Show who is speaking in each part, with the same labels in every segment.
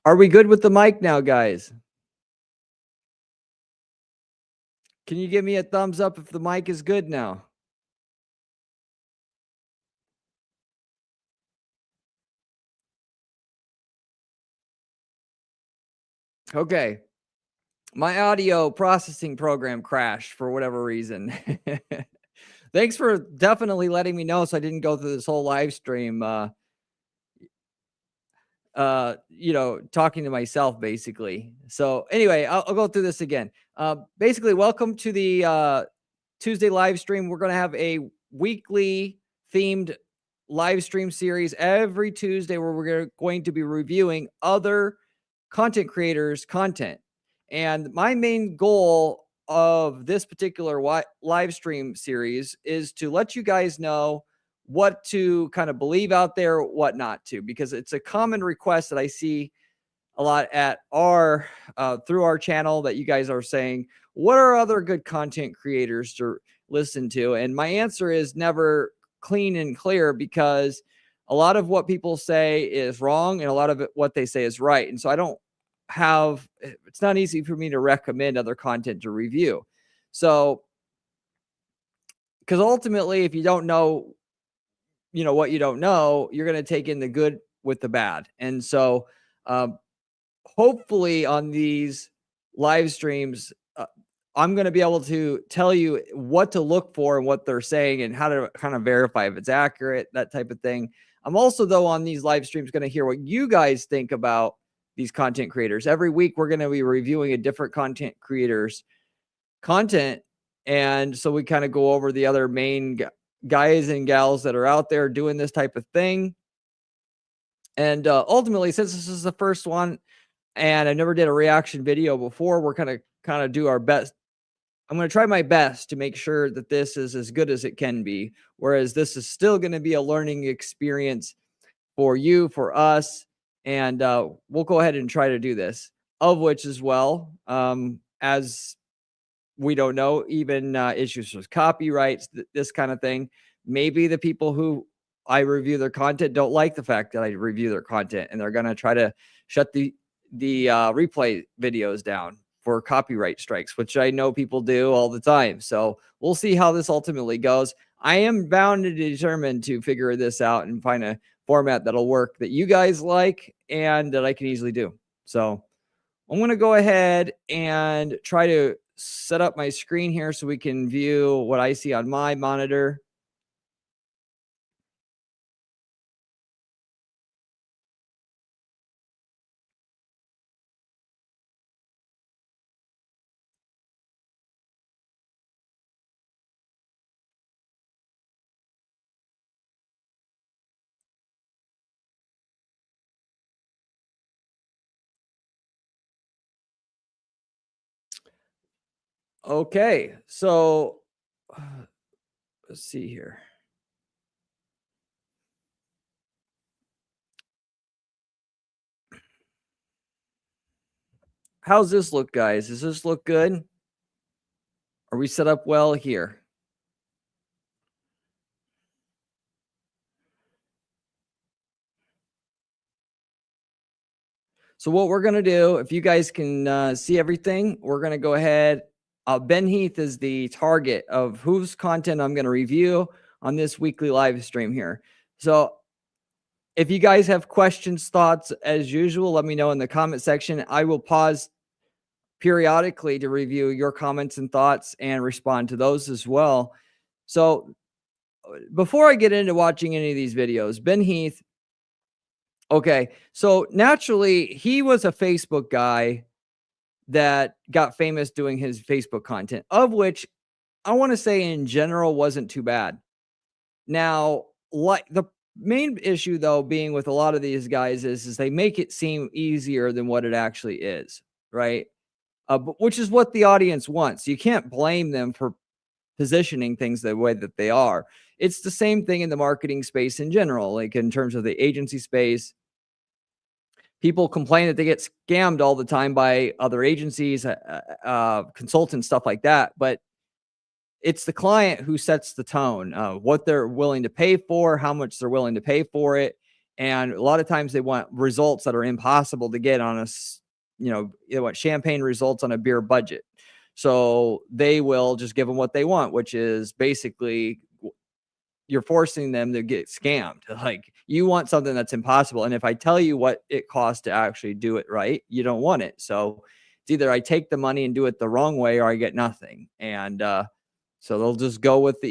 Speaker 1: Are we good with the mic now, guys? Can you give me a thumbs up if the mic is good now? Okay. My audio processing program crashed for whatever reason. Thanks for definitely letting me know so I didn't go through this whole live stream talking to myself basically. So anyway, I'll go through this again. Basically, welcome to the Tuesday live stream. We're going to have a weekly themed live stream series every Tuesday where we're going to be reviewing other content creators' content. And my main goal of this particular live stream series is to let you guys know what to kind of believe out there, what not to, because it's a common request that I see a lot at our through our channel that you guys are saying, what are other good content creators to listen to? And my answer is never clean and clear, because a lot of what people say is wrong and a lot of what they say is right. And so I don't have, it's not easy for me to recommend other content to review. So, because ultimately, if you don't know, what you don't know, you're going to take in the good with the bad. And so, hopefully on these live streams, I'm going to be able to tell you what to look for and what they're saying and how to kind of verify if it's accurate, that type of thing. I'm also, though, on these live streams going to hear what you guys think about these content creators. Every week, we're going to be reviewing a different content creator's content. And so we kind of go over the other main guys and gals that are out there doing this type of thing. And ultimately, since this is the first one and I never did a reaction video before, we're kind of do our best. I'm going to try my best to make sure that this is as good as it can be, whereas this is still going to be a learning experience for you, for us, and we'll go ahead and try to do this, of which as well, as we don't know, even issues with copyrights, this kind of thing. Maybe the people who I review their content don't like the fact that I review their content, and they're going to try to shut the replay videos down for copyright strikes, which I know people do all the time. So we'll see how this ultimately goes. I am bound and determined to figure this out and find a format that'll work, that you guys like, and that I can easily do. So I'm going to go ahead and try to set up my screen here so we can view what I see on my monitor. Okay, so let's see here. How's this look, guys? Does this look good? Are we set up well here? So what we're going to do, if you guys can see everything, we're going to go ahead. Ben Heath is the target of whose content I'm going to review on this weekly live stream here. So if you guys have questions, thoughts, as usual, let me know in the comment section. I will pause periodically to review your comments and thoughts and respond to those as well. So before I get into watching any of these videos, Ben Heath, okay, so naturally he was a Facebook guy that got famous doing his Facebook content, of which I want to say in general wasn't too bad. Now, like the main issue though being with a lot of these guys is they make it seem easier than what it actually is, right? Which is what the audience wants. You can't blame them for positioning things the way that they are. It's the same thing in the marketing space in general, like in terms of the agency space. People complain that they get scammed all the time by other agencies, consultants, stuff like that. But it's the client who sets the tone, what they're willing to pay for, how much they're willing to pay for it. And a lot of times they want results that are impossible to get on they want champagne results on a beer budget. So they will just give them what they want, which is basically you're forcing them to get scammed. Like, you want something that's impossible. And if I tell you what it costs to actually do it right, you don't want it. So it's either I take the money and do it the wrong way, or I get nothing. And so they'll just go with the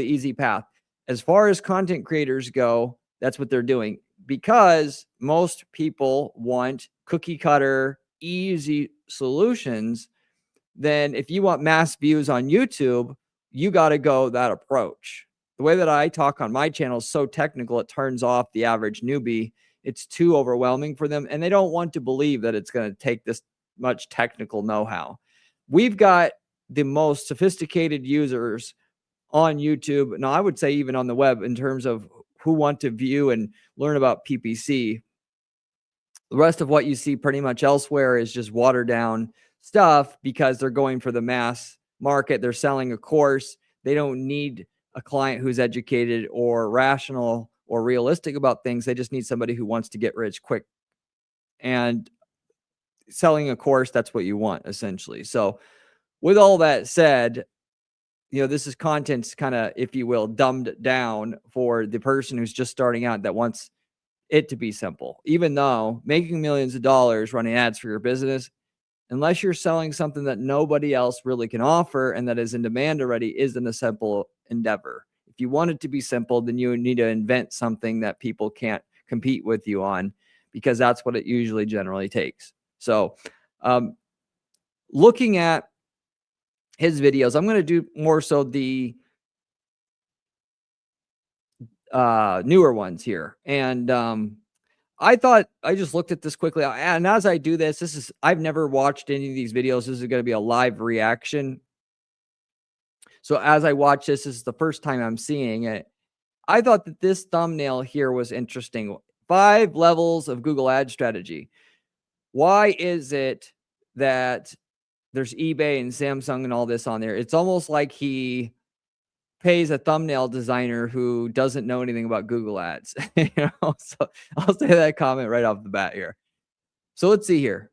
Speaker 1: easy path. As far as content creators go, that's what they're doing, because most people want cookie cutter, easy solutions. Then if you want mass views on YouTube, you got to go that approach. The way that I talk on my channel is so technical, it turns off the average newbie. It's too overwhelming for them, and they don't want to believe that it's going to take this much technical know-how. We've got the most sophisticated users on YouTube, and I would say even on the web, in terms of who want to view and learn about PPC. The rest of what you see pretty much elsewhere is just watered down stuff, because they're going for the mass market. They're selling a course. They don't need a client who's educated or rational or realistic about things. They just need somebody who wants to get rich quick. And selling a course, that's what you want, essentially. So with all that said, this is content's kind of, if you will, dumbed down for the person who's just starting out that wants it to be simple. Even though making millions of dollars running ads for your business, unless you're selling something that nobody else really can offer and that is in demand already, isn't a simple endeavor. If you want it to be simple, then you need to invent something that people can't compete with you on, because that's what it usually generally takes. So looking at his videos, I'm going to do more so the newer ones here. And I thought, I just looked at this quickly, and as I do this, I've never watched any of these videos. This is going to be a live reaction. So as I watch this is the first time I'm seeing it. I thought that this thumbnail here was interesting. 5 levels of Google ad strategy. Why is it that there's eBay and Samsung and all this on there? It's almost like he pays a thumbnail designer who doesn't know anything about Google ads. So I'll say that comment right off the bat here. So let's see here.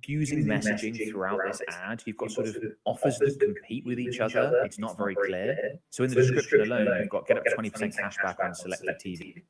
Speaker 2: Confusing messaging throughout this ad. You've got sort of offers that compete with each other. It's not very clear. So in the description alone, you've got get up to 20% cash back on selected TV.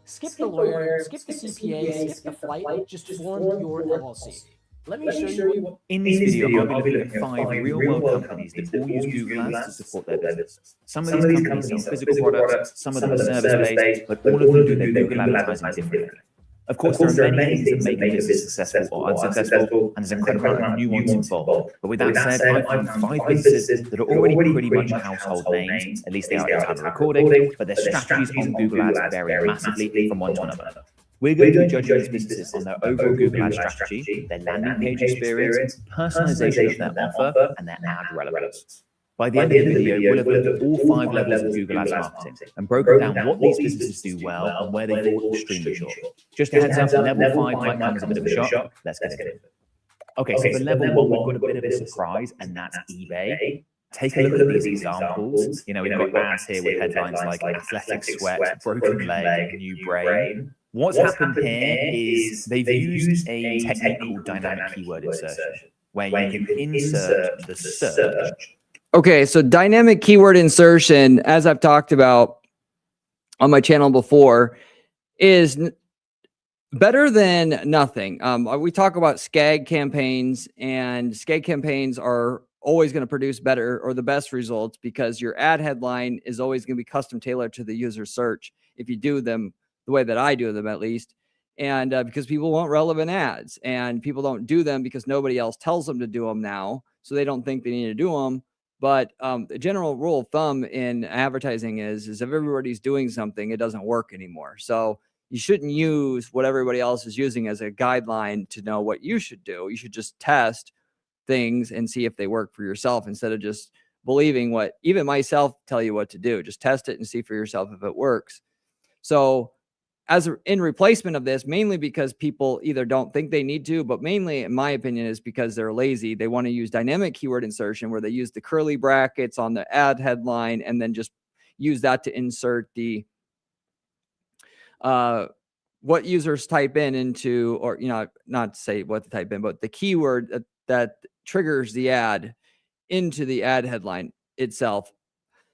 Speaker 3: Skip the lawyer, skip the CPA, skip the flight, just form your LLC. Let me show you what...
Speaker 2: In this video, I'll be looking at 5 real-world companies that all use Google Ads to support their business. Some of these companies sell physical products, some of them are service-based, but all of them do their Google advertising differently. Of course, there are many things that make a business successful or unsuccessful, and there's an incredible amount of nuance involved. But with that said, I found 5 businesses that are already pretty much household names, at least they are at the time of recording, but their strategies on Google Ads vary massively from one to another. We're going to be judging these businesses on their overall Google Ads strategy, their landing page experience, personalization of their offer, and their ad relevance. By the end of the video, we'll have looked at all 5 levels of Google Ads marketing and broken down what these businesses do well and where they fall extremely short. Just a heads up, level 5 might come as a bit of a shock. Let's get into it. Okay, so for level 1, we've got a bit of a surprise, and that's eBay. Take a look at these examples. We've got ads here with headlines like athletic sweat, broken leg, new brain. What's happened here is they've used a technique called dynamic keyword insertion, where you can insert the search.
Speaker 1: Okay, so dynamic keyword insertion, as I've talked about on my channel before, is better than nothing. We talk about SCAG campaigns, and SCAG campaigns are always going to produce better or the best results, because your ad headline is always going to be custom tailored to the user search if you do them the way that I do them, at least. And because people want relevant ads, and people don't do them because nobody else tells them to do them now, so they don't think they need to do them. But the general rule of thumb in advertising is if everybody's doing something, it doesn't work anymore. So you shouldn't use what everybody else is using as a guideline to know what you should do. You should just test things and see if they work for yourself, instead of just believing what even myself tell you what to do. Just test it and see for yourself if it works. So in replacement of this, mainly because people either don't think they need to, but mainly, in my opinion, is because they're lazy. They want to use dynamic keyword insertion where they use the curly brackets on the ad headline and then just use that to insert the what users type into, or, not to say what to type in, but the keyword that triggers the ad into the ad headline itself.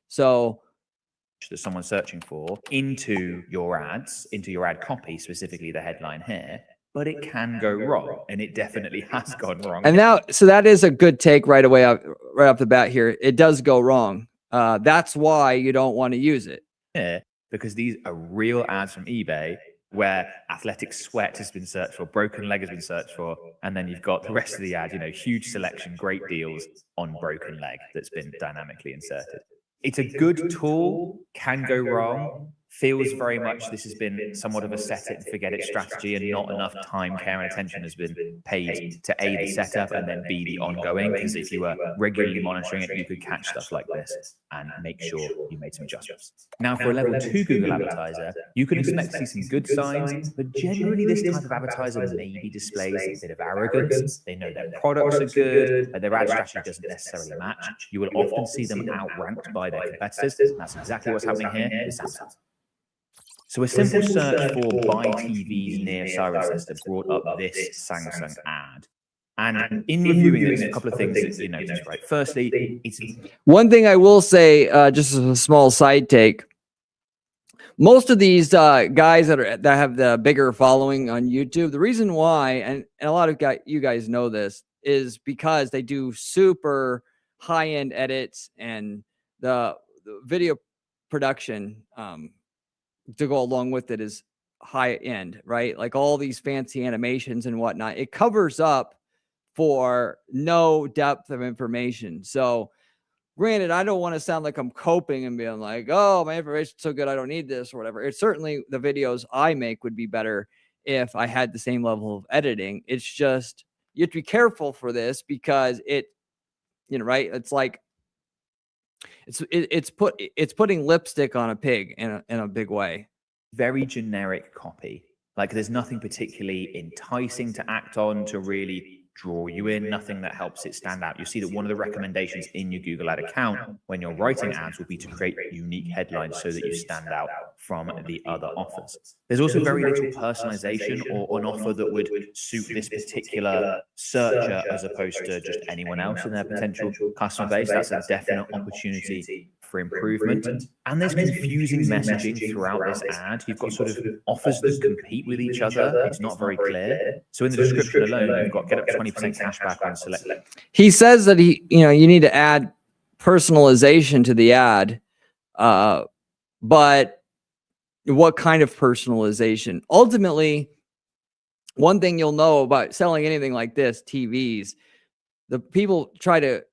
Speaker 1: So
Speaker 2: that someone's searching for into your ads, into your ad copy, specifically the headline here, but it can go wrong, and it definitely has gone wrong.
Speaker 1: And so that is a good take right away, right off the bat here. It does go wrong. That's why you don't want to use it.
Speaker 2: Yeah, because these are real ads from eBay where athletic sweat has been searched for, broken leg has been searched for, and then you've got the rest of the ad, huge selection, great deals on broken leg that's been dynamically inserted. It's a good tool, can go wrong, feels very much this has been somewhat of a set it and forget it strategy, and not enough time, care, and attention has been paid to A, the setup, and then B, the ongoing, because if you were regularly monitoring it, you could catch stuff like this and make sure you made some adjustments. Now, for a level 2 Google advertiser, you can expect to see some good signs, but generally this type of advertiser maybe displays a bit of arrogance. They know their products are good, but their ad strategy doesn't necessarily match. You will often see them outranked by their competitors. That's exactly what's happening here with Samsung. So a simple search for buy TVs near Siren Sister brought up this Samsung ad. And in reviewing this, a couple of things that you notice, right? Firstly, it's
Speaker 1: one thing I will say, just as a small side take. Most of these guys that have the bigger following on YouTube, the reason why, and a lot of you guys know this, is because they do super high-end edits, and the video production to go along with it is high end, right? Like all these fancy animations and whatnot. It covers up for no depth of information. So granted, I don't want to sound like I'm coping and being like, oh, my information's so good, I don't need this or whatever. It's certainly the videos I make would be better if I had the same level of editing. It's just, you have to be careful for this because right? It's like, it's putting lipstick on a pig in a big way.
Speaker 2: Very generic copy. Like there's nothing particularly enticing to act on to really draw you in, nothing that helps it stand out. You see that one of the recommendations in your Google Ad account when you're writing ads will be to create unique headlines so that you stand out from the other offers. There's also very little personalization or an offer that would suit this particular searcher as opposed to just anyone else in their potential customer base. That's a definite opportunity for improvement. And there's confusing messaging throughout this ad. You've got sort of offers that compete with each other. It's not very clear. So in the description alone, you've got get up to 20% cash back on select.
Speaker 1: He says that you need to add personalization to the ad, but what kind of personalization? Ultimately, one thing you'll know about selling anything like this, TVs, the people try to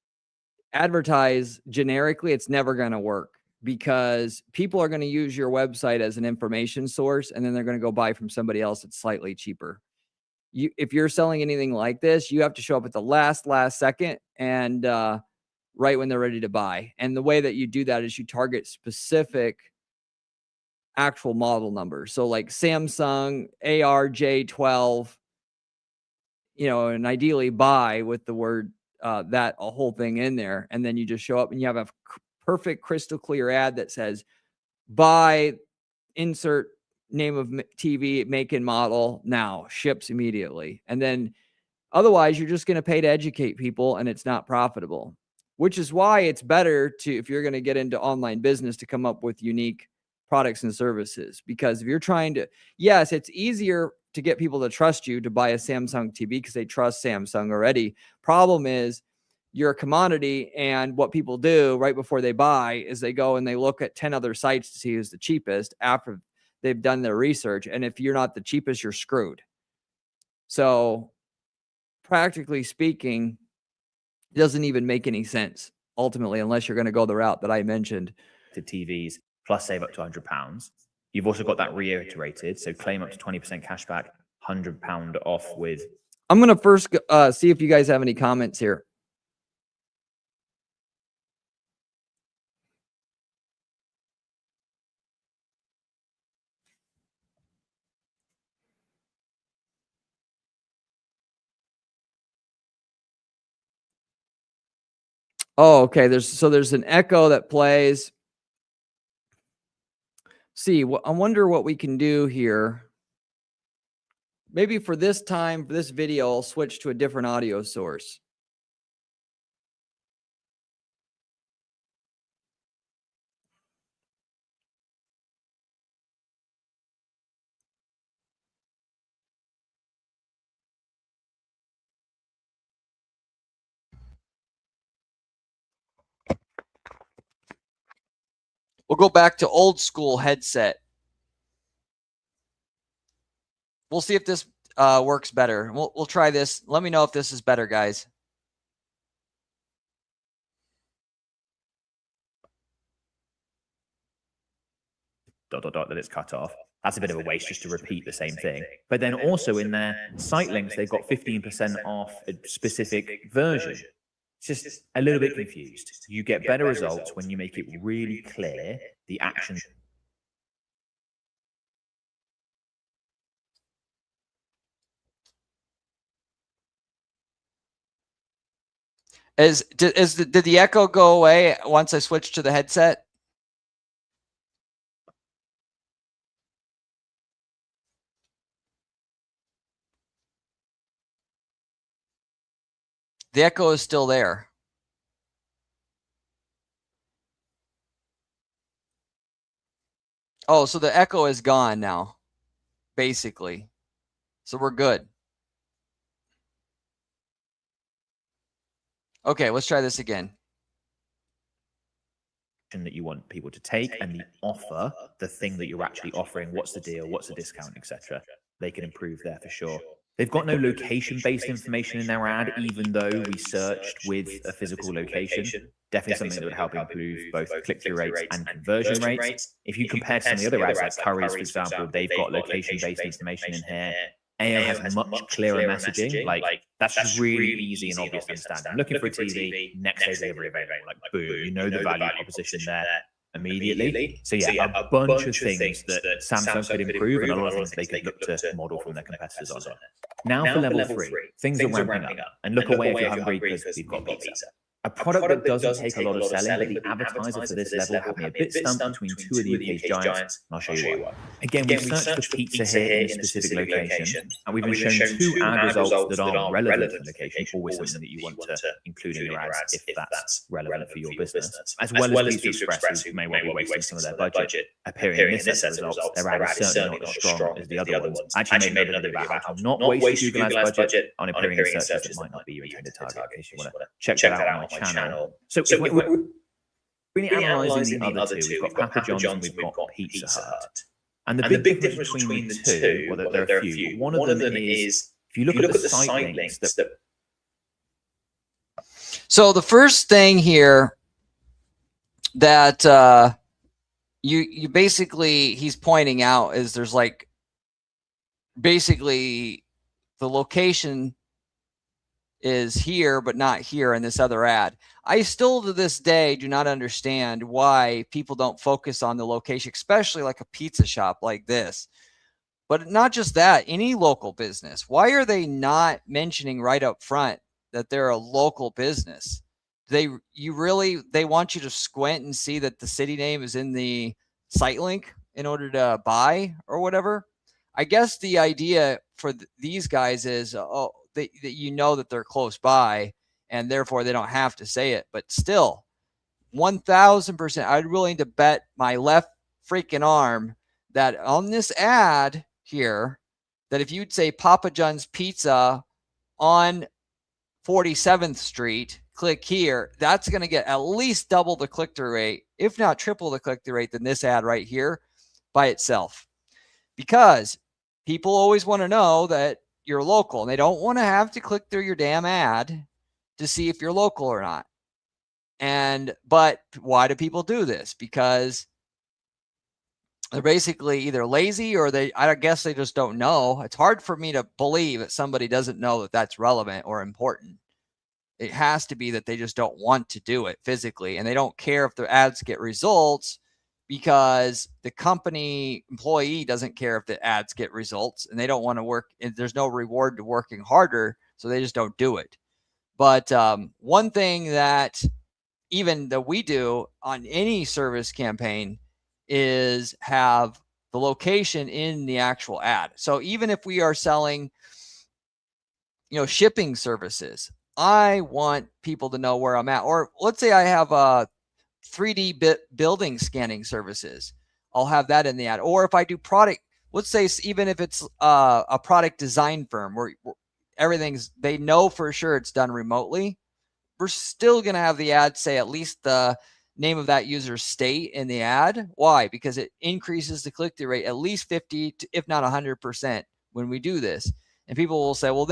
Speaker 1: advertise generically, it's never going to work because people are going to use your website as an information source, and then they're going to go buy from somebody else that's slightly cheaper. If you're selling anything like this, you have to show up at the last second and right when they're ready to buy. And the way that you do that is you target specific actual model numbers. So like Samsung ARJ12, and ideally buy with the word that a whole thing in there. And then you just show up and you have a perfect crystal clear ad that says buy, insert name of TV, make and model now, ships immediately. And then otherwise you're just going to pay to educate people and it's not profitable, which is why it's better to, if you're going to get into online business, to come up with unique products and services. Because if you're trying to, yes, it's easier to get people to trust you to buy a Samsung TV because they trust Samsung already. Problem is you're a commodity, and what people do right before they buy is they go and they look at 10 other sites to see who's the cheapest after they've done their research. And if you're not the cheapest, you're screwed. So practically speaking, it doesn't even make any sense ultimately, unless you're going to go the route that I mentioned.
Speaker 2: To TVs plus save up to £100. You've also got that reiterated. So claim up to 20% cash back, £100 off with.
Speaker 1: I'm going to first see if you guys have any comments here. Oh, okay. There's an echo that plays. See, I wonder what we can do here. Maybe for this time, for this video, I'll switch to a different audio source. We'll go back to old school headset. We'll see if this works better. We'll try this. Let me know if this is better, guys.
Speaker 2: That it's cut off. That's a bit of a waste just to repeat the same thing. But then also in their site links, they've got 15% off a specific version. It's just a little bit confused. You get better results when you make it really clear the action.
Speaker 1: Did the echo go away once I switched to the headset? The echo is still there. Oh, so the echo is gone now, basically. So we're good. Okay, let's try this again.
Speaker 2: That you want people to take, and the offer, the thing that you're actually offering, what's the deal, what's the discount, etc. They can improve there for sure. They've got no location-based information in their ad, even though we searched with a physical location. Definitely something that would help improve both click-through rates and conversion rates. If you compare to some of the other ads, like Curry's, for example, they've got location-based information in here. AO has much clearer messaging. Like, that's just really easy and obvious to understand. I'm looking for a TV, next day delivery available. Like, boom, you know the value proposition there immediately. So yeah, a bunch of things that Samsung could improve, and a lot of things they could look to model from their competitors on it. Now for level 3, things are ramping up. And look away if you're hungry, because we've got pizza. A product that doesn't take a lot of selling, but the advertiser for this level had me a bit stumped between two of the UK's giants, and I'll show you why. Again, we've searched for pizza here in a specific location, and we've been shown 2 ad results that aren't relevant to the location, always something that you want to include in your ads if that's relevant for your business, as well as Pizza Express, who may well be wasting some of their budget, appearing in this set of results. Their ad is certainly not as strong as the other ones. I actually made another video about how to not waste Google Ads budget on appearing in searches that might not be your intended target, in case you want to check that out on my channel. So if we're really analysing the other two, we've got Papa John's and we've got Pizza Hut. And the big difference between the two, well, there are a few. One of them is, if you look at the site links that...
Speaker 1: So the first thing here that you basically, he's pointing out is there's like, basically the location is here, but not here in this other ad. I still to this day do not understand why people don't focus on the location, especially like a pizza shop like this. But not just that, any local business. Why are they not mentioning right up front that they're a local business? They want you to squint and see that the city name is in the site link in order to buy or whatever. I guess the idea for these guys is, that you know that they're close by, and therefore they don't have to say it. But still, 1,000%, I'd willing to bet my left freaking arm that on this ad here, that if you'd say Papa John's Pizza on 47th Street, click here, that's going to get at least double the click-through rate, if not triple the click-through rate than this ad right here by itself. Because people always want to know that you're local, and they don't want to have to click through your damn ad to see if you're local or not. But why do people do this? Because they're basically either lazy or I guess they just don't know. It's hard for me to believe that somebody doesn't know that that's relevant or important. It has to be that they just don't want to do it physically, and they don't care if the ads get results, because the company employee doesn't care if the ads get results, and they don't want to work. There's no reward to working harder, so they just don't do it. But one thing that even that we do on any service campaign is have the location in the actual ad. So even if we are selling, shipping services, I want people to know where I'm at. Or let's say I have a 3D building scanning services. I'll have that in the ad. Or if I do product, let's say even if it's a product design firm where they know for sure it's done remotely, we're still going to have the ad say at least the name of that user's state in the ad. Why? Because it increases the click-through rate at least 50 to, if not 100% when we do this. And people will say, well,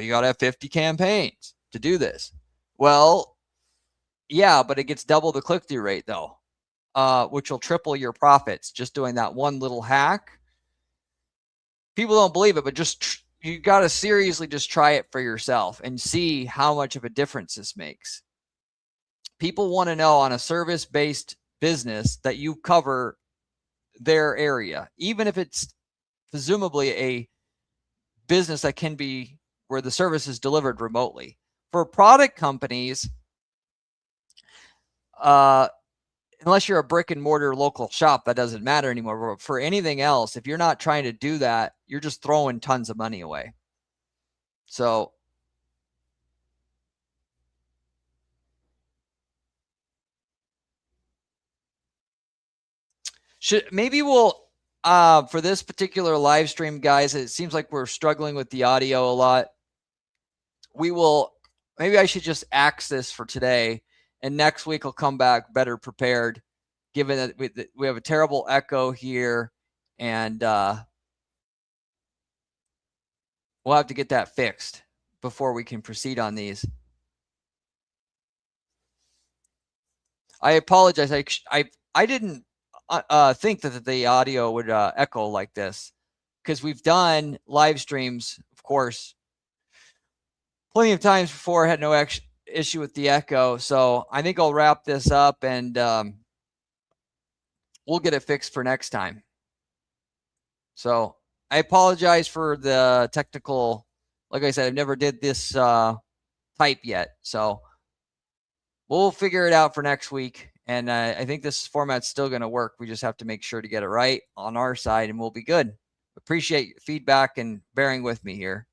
Speaker 1: you got to have 50 campaigns to do this. Well, yeah, but it gets double the click-through rate though, which will triple your profits just doing that one little hack. People don't believe it, but you got to seriously just try it for yourself and see how much of a difference this makes. People want to know on a service-based business that you cover their area, even if it's presumably a business that can be where the service is delivered remotely. For product companies, unless you're a brick and mortar local shop, that doesn't matter anymore. But for anything else, if you're not trying to do that, you're just throwing tons of money away. So maybe we'll for this particular live stream, guys, it seems like we're struggling with the audio a lot. Maybe I should just axe this for today, and next week I'll come back better prepared, given that we have a terrible echo here, and we'll have to get that fixed before we can proceed on these. I apologize. I didn't think that the audio would echo like this, because we've done live streams, of course, plenty of times before. I had no issue with the echo. So I think I'll wrap this up, and we'll get it fixed for next time. So I apologize for the technical. Like I said, I've never did this type yet. So we'll figure it out for next week. And I think this format's still going to work. We just have to make sure to get it right on our side, and we'll be good. Appreciate your feedback and bearing with me here.